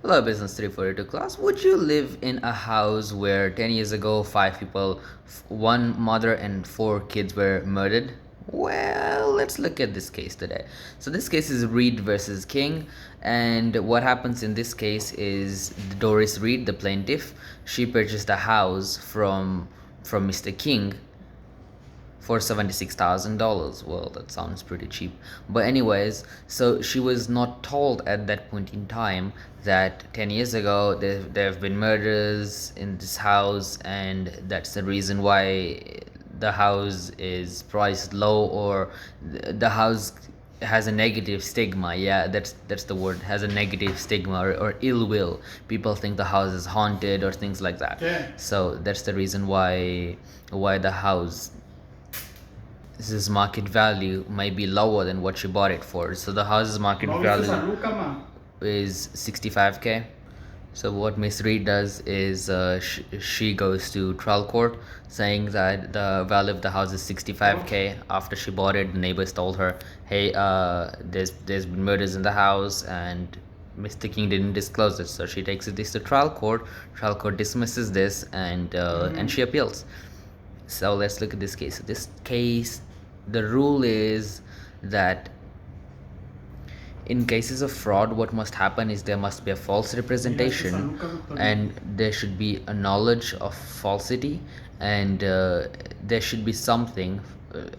Hello, Business 342 class. Would you live in a house where 10 years ago, 5 people, one mother, and 4 kids were murdered? Well, let's look at this case today. So, this case is Reed versus King, and what happens in this case is Doris Reed, the plaintiff, she purchased a house from Mr. King for $76,000. Well, that sounds pretty cheap. But anyways, so she was not told at that point in time that 10 years ago there have been murders in this house, and that's the reason why the house is priced low, or the house has a negative stigma. Yeah, that's the word. Has a negative stigma, or ill will. People think the house is haunted or things like that. Yeah. So that's the reason why the house, this market value might be lower than what you bought it for. So the house's market ¿No viste San value Luca, ma? is 65K. So what Miss Reed does is she goes to trial court saying that the value of the house is 65K. After she bought it, the neighbors told her, hey, there's been murders in the house, and Mr. King didn't disclose it. So she takes this to trial court. Trial court dismisses this, and she appeals. So let's look at this case. This case, the rule is that in cases of fraud, what must happen is there must be a false representation, and there should be a knowledge of falsity, and there should be something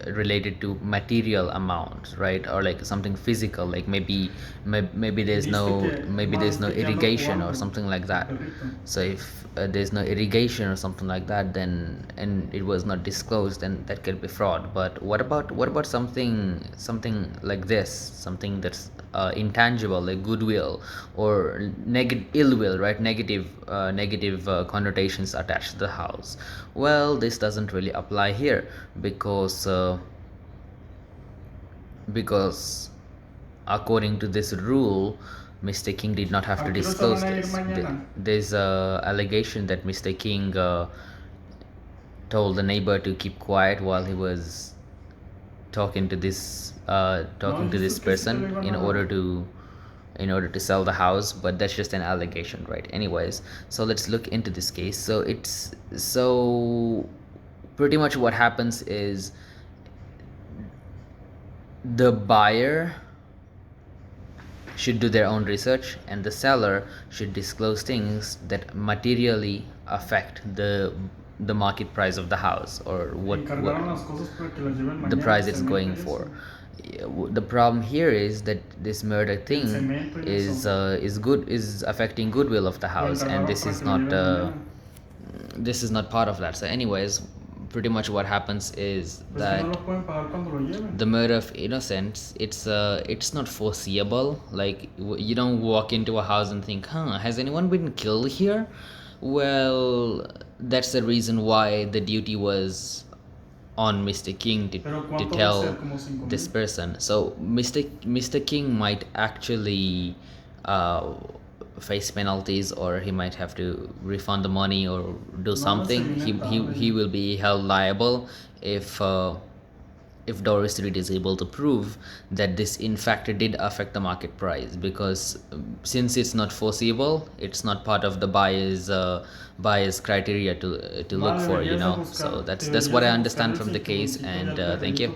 related to material amounts, right? Or like something physical, like maybe there's no irrigation or something like that. So if there's no irrigation or something like that, then, and it was not disclosed, then that could be fraud. But what about something like this, something that's intangible, like goodwill or ill will, right? Negative connotations attached to the house. Well, this doesn't really apply here, because according to this rule, Mr. King did not have to Aquí no se disclose van a ir this. mañana. There's a allegation that Mr. King told the neighbor to keep quiet while he was talking to this person in order to sell the house, but that's just an allegation, right? Anyways, so let's look into this case. So pretty much what happens is the buyer should do their own research, and the seller should disclose things that materially affect the market price of the house, or what the price it's going for. The problem here is that this murder thing is affecting goodwill of the house, and this is not part of that. So anyways, pretty much what happens is that the murder of innocents, it's not foreseeable. Like, you don't walk into a house and think, has anyone been killed here? Well, that's the reason why the duty was on Mr. King to tell this person. So Mr. King might actually face penalties, or he might have to refund the money or do something. He will be held liable if Doris Reed is able to prove that this in fact did affect the market price, because since it's not foreseeable, it's not part of the buyer's criteria to look for, So that's what I understand from the case, and thank you.